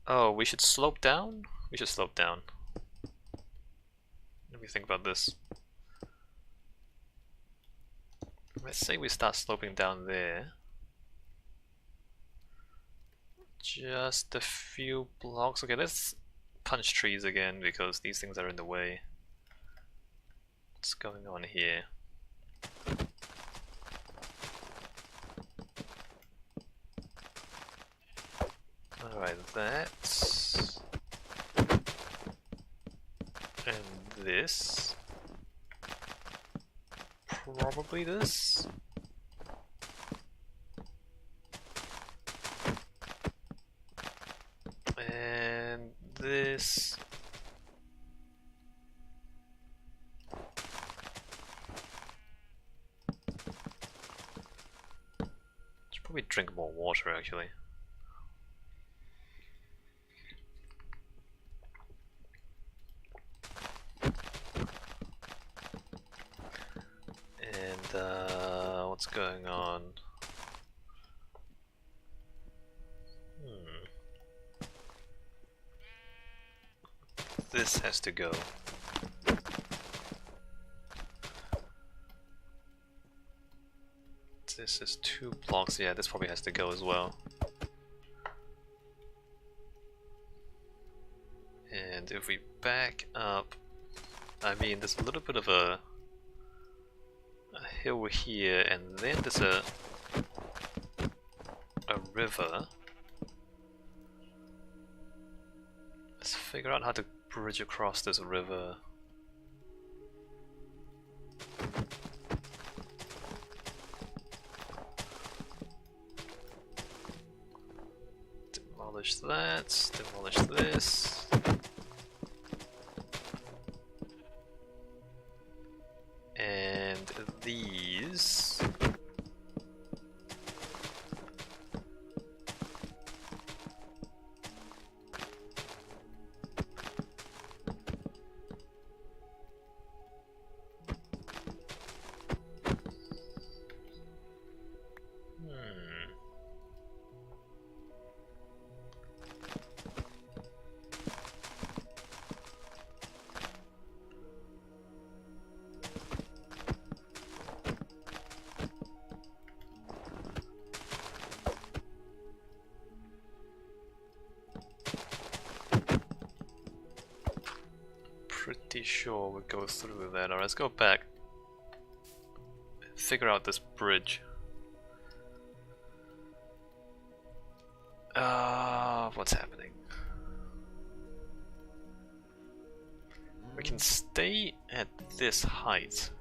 Oh, we should slope down? We should slope down. Let me think about this. Let's say we start sloping down there. Just a few blocks. Okay, let's punch trees again because these things are in the way. What's going on here? Alright, that. And this. Probably this. And this. Should probably drink more water actually. And what's going on? This has to go. This is 2 blocks, yeah, this probably has to go as well. And if we back up, I mean there's a little bit of a hill here, and then there's a river. Let's figure out how to bridge across this river. Demolish that, demolish this. And these. Pretty sure we'll go through that. Alright, let's go back. Figure out this bridge. What's happening? We can stay at this height.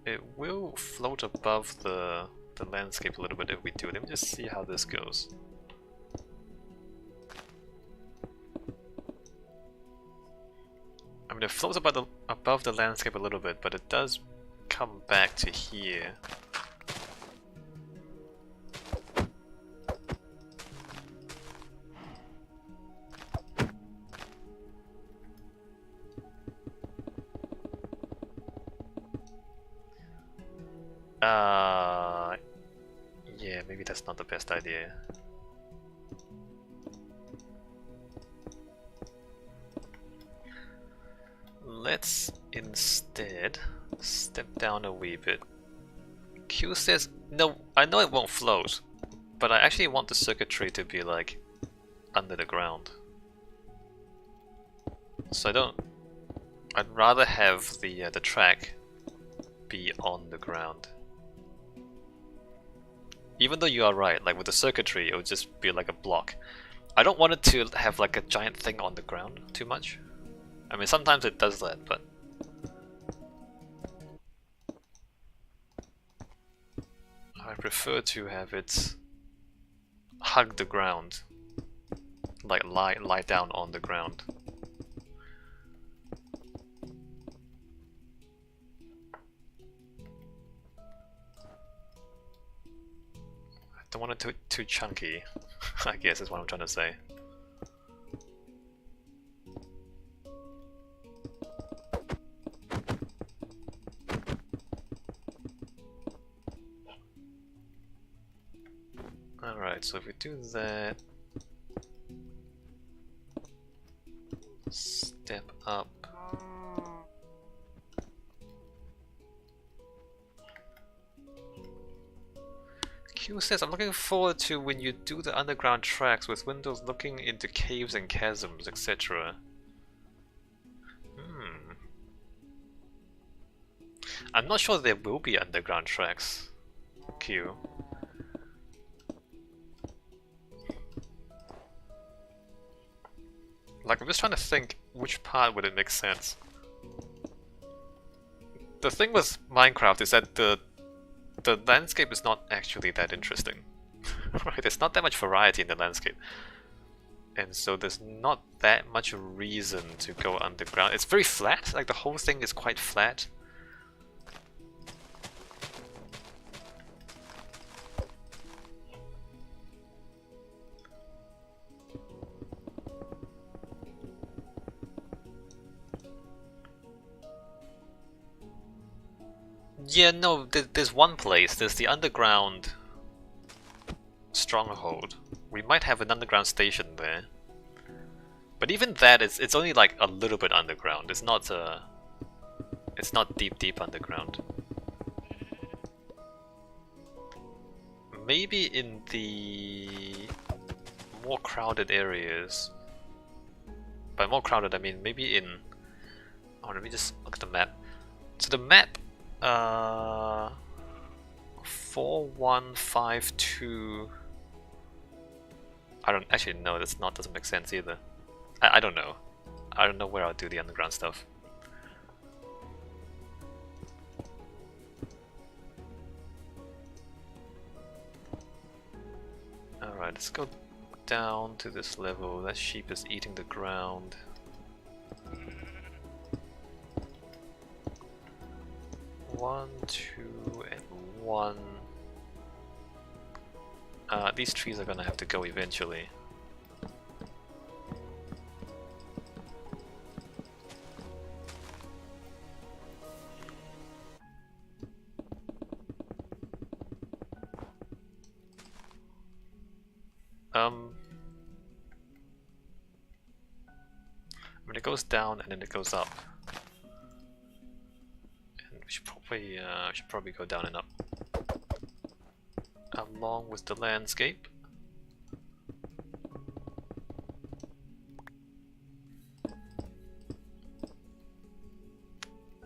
It will float above the landscape a little bit if we do. Let me just see how this goes. I mean, it floats above the landscape a little bit, but it does come back to here. Yeah, maybe that's not the best idea. Let's instead step down a wee bit. Q says, no, I know it won't float, but I actually want the circuitry to be like under the ground. So I'd rather have the track be on the ground. Even though you are right, like with the circuitry, it would just be like a block. I don't want it to have like a giant thing on the ground too much. I mean, sometimes it does that, but I prefer to have it hug the ground, like lie down on the ground. Don't want it too chunky, I guess is what I'm trying to say. Alright, so if we do that... Step up. Q says, I'm looking forward to when you do the underground tracks with windows looking into caves and chasms, etc. I'm not sure there will be underground tracks, Q. Like, I'm just trying to think which part would it make sense. The thing with Minecraft is that the landscape is not actually that interesting. Right? There's not that much variety in the landscape. And so there's not that much reason to go underground. It's very flat, like the whole thing is quite flat. Yeah, no, there's one place, there's the underground stronghold. We might have an underground station there. But even that, it's only like a little bit underground. It's not deep underground. Maybe in the more crowded areas. By more crowded, I mean maybe in... Oh, let me just look at the map. So the map, 4152... I don't actually know, doesn't make sense either. I don't know. I don't know where I'll do the underground stuff. Alright, let's go down to this level. That sheep is eating the ground. One, two, and one. These trees are gonna have to go eventually. I mean, it goes down and then it goes up. And we should probably go down and up. Along with the landscape.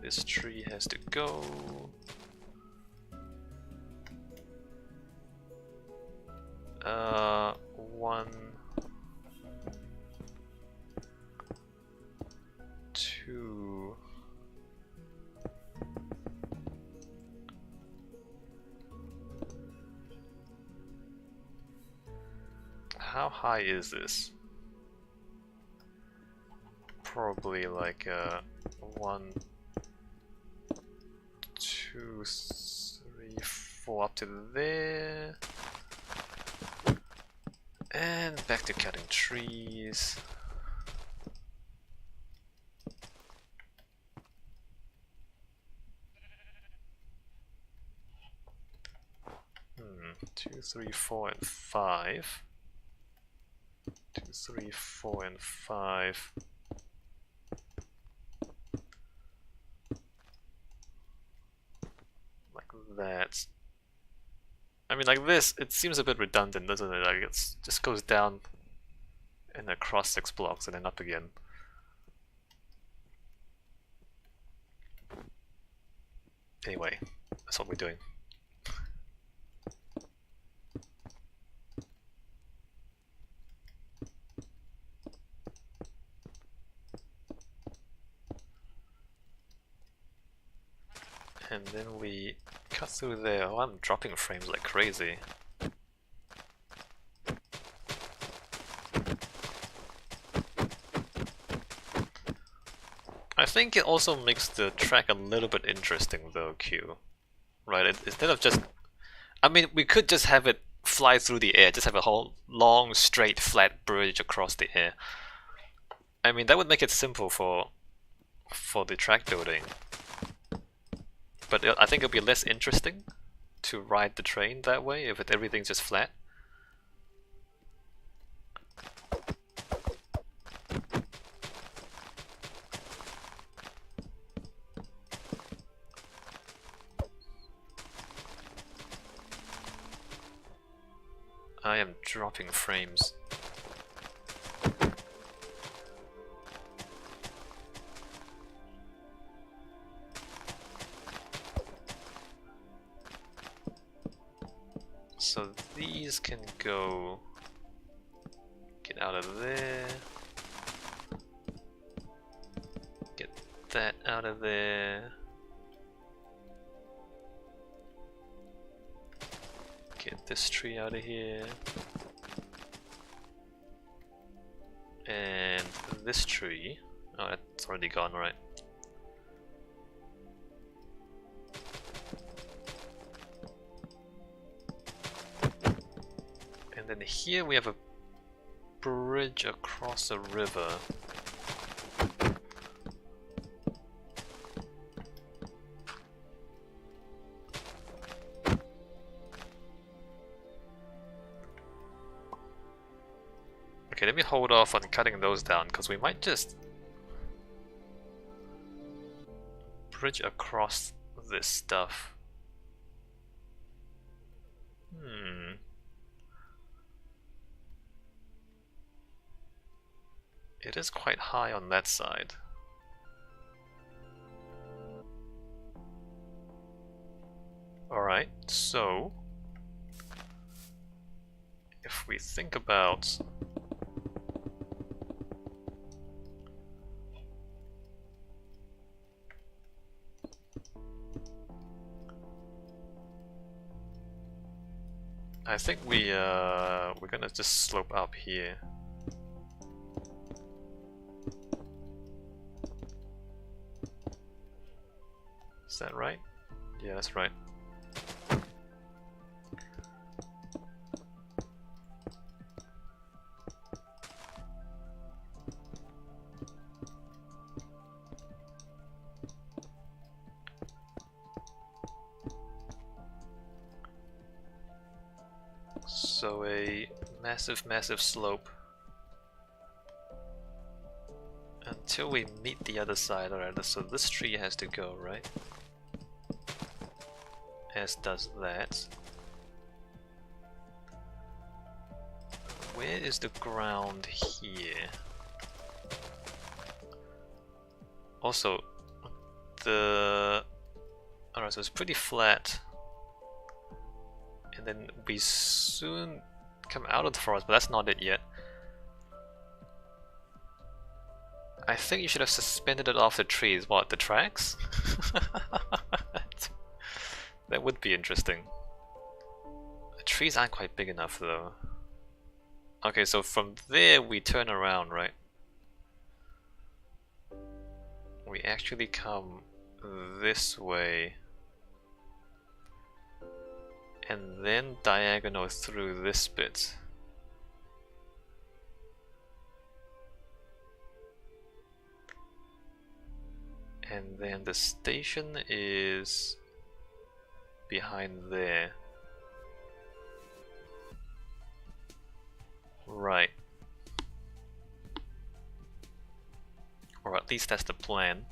This tree has to go. One, two. How high is this? Probably like 1, 2, 3, 4 up to there. And back to cutting trees. Two, 3, 4, and 5. 2, 3, 4, and 5. Like that. I mean, like this, it seems a bit redundant, doesn't it? Like it just goes down and across 6 blocks and then up again. Anyway, that's what we're doing. And then we cut through there. Oh, I'm dropping frames like crazy. I think it also makes the track a little bit interesting though, Q. Right, instead of just... I mean, we could just have it fly through the air, just have a whole long, straight, flat bridge across the air. I mean, that would make it simple for the track building. But I think it'll be less interesting to ride the train that way if everything's just flat. I am dropping frames. So these can go... Get out of there. Get that out of there. Get this tree out of here. And this tree. Oh, it's already gone, right? And then here we have a bridge across a river. Okay, let me hold off on cutting those down, because we might just bridge across this stuff. It is quite high on that side. Alright, so if we think about I think we're gonna just slope up here. Is that right? Yeah, that's right. So a massive slope until we meet the other side. Alright, so this tree has to go, right? As does that. Where is the ground here? Also, alright, so it's pretty flat. And then we soon come out of the forest, but that's not it yet. I think you should have suspended it off the trees. What, the tracks? That would be interesting. The trees aren't quite big enough though. Okay, so from there we turn around, right? We actually come this way. And then diagonal through this bit. And then the station is behind there. Right. Or at least that's the plan.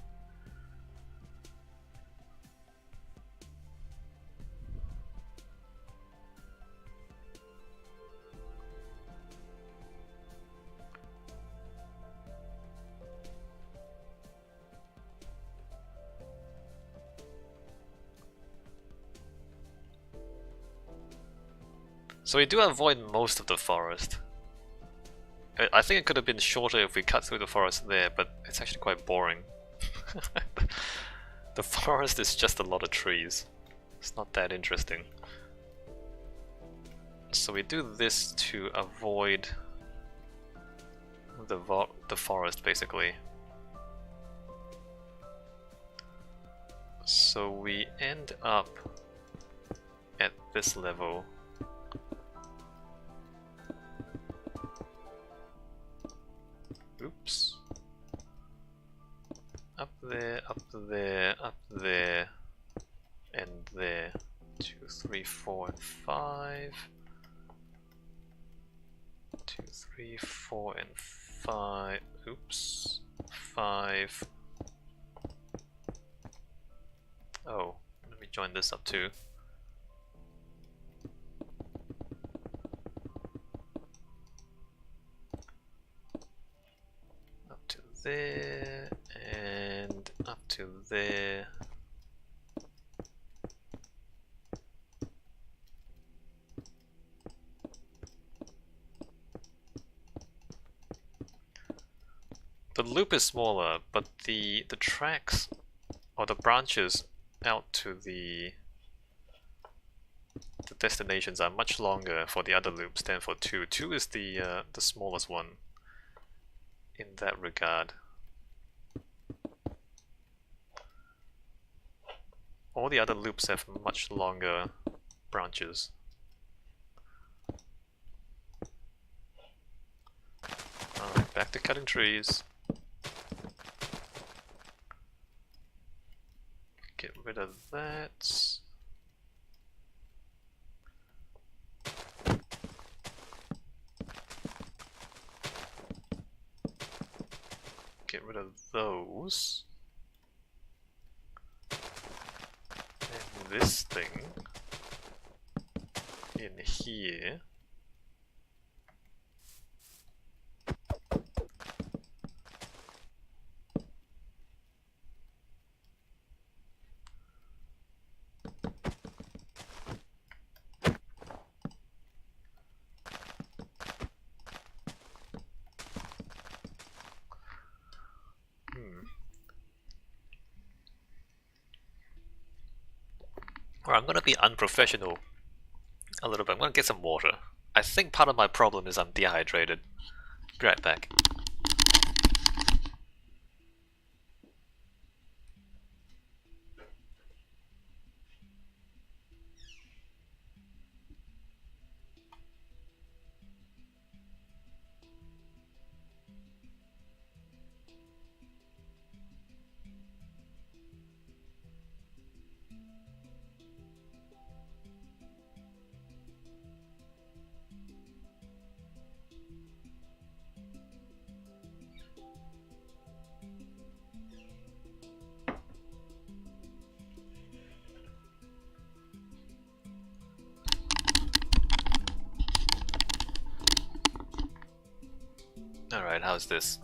So we do avoid most of the forest. I think it could have been shorter if we cut through the forest there, but it's actually quite boring. The forest is just a lot of trees. It's not that interesting. So we do this to avoid the forest, basically. So we end up at this level. Oops. Up there, up there, up there, and there. 2, 3, 4, and 5. 2, 3, 4, and 5. Oops. 5. Oh, let me join this up too. there and up to there. The loop is smaller, but the tracks or the branches out to the destinations are much longer for the other loops than for 2. 2 is the smallest one in that regard. All the other loops have much longer branches. Alright, back to cutting trees. Get rid of that. Get rid of those. And this thing in here. Alright, I'm gonna be unprofessional a little bit. I'm gonna get some water. I think part of my problem is I'm dehydrated. Be right back. Alright, how's this?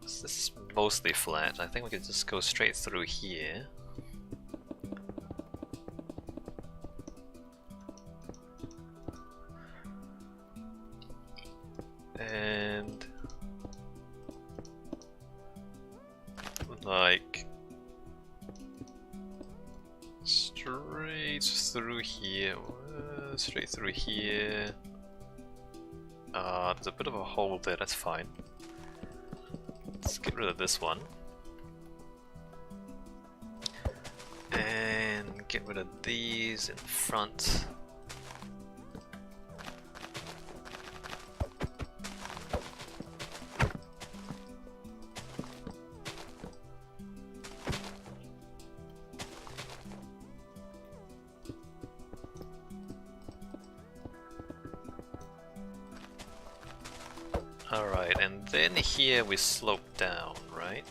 This is mostly flat. I think we can just go straight through here. And like straight through here, straight through here. There's a bit of a hole there, that's fine. Let's get rid of this one. And get rid of these in front. Alright, and then here we slope down, right?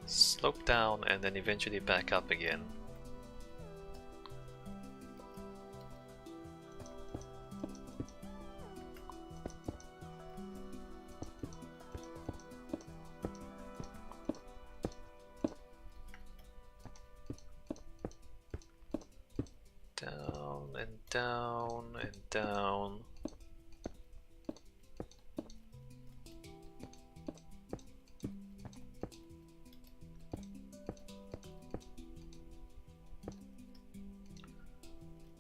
Slope down and then eventually back up again. Down and down and down.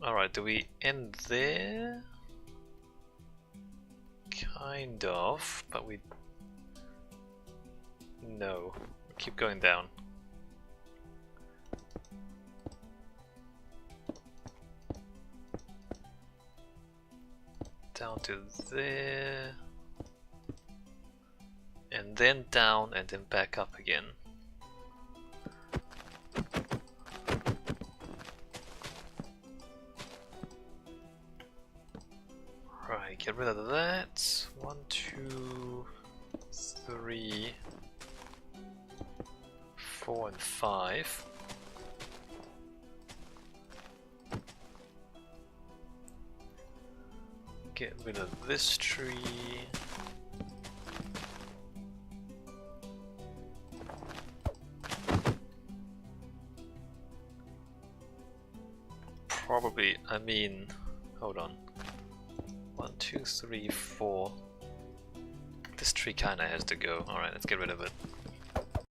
Alright, do we end there? Kind of, but we... No. We keep going down. Down to there. And then down and then back up again. Right, get rid of that. 1, 2, 3. 4 and 5. Get rid of this tree. Probably, I mean, hold on. 1, 2, 3, 4. This tree kinda has to go. Alright, let's get rid of it.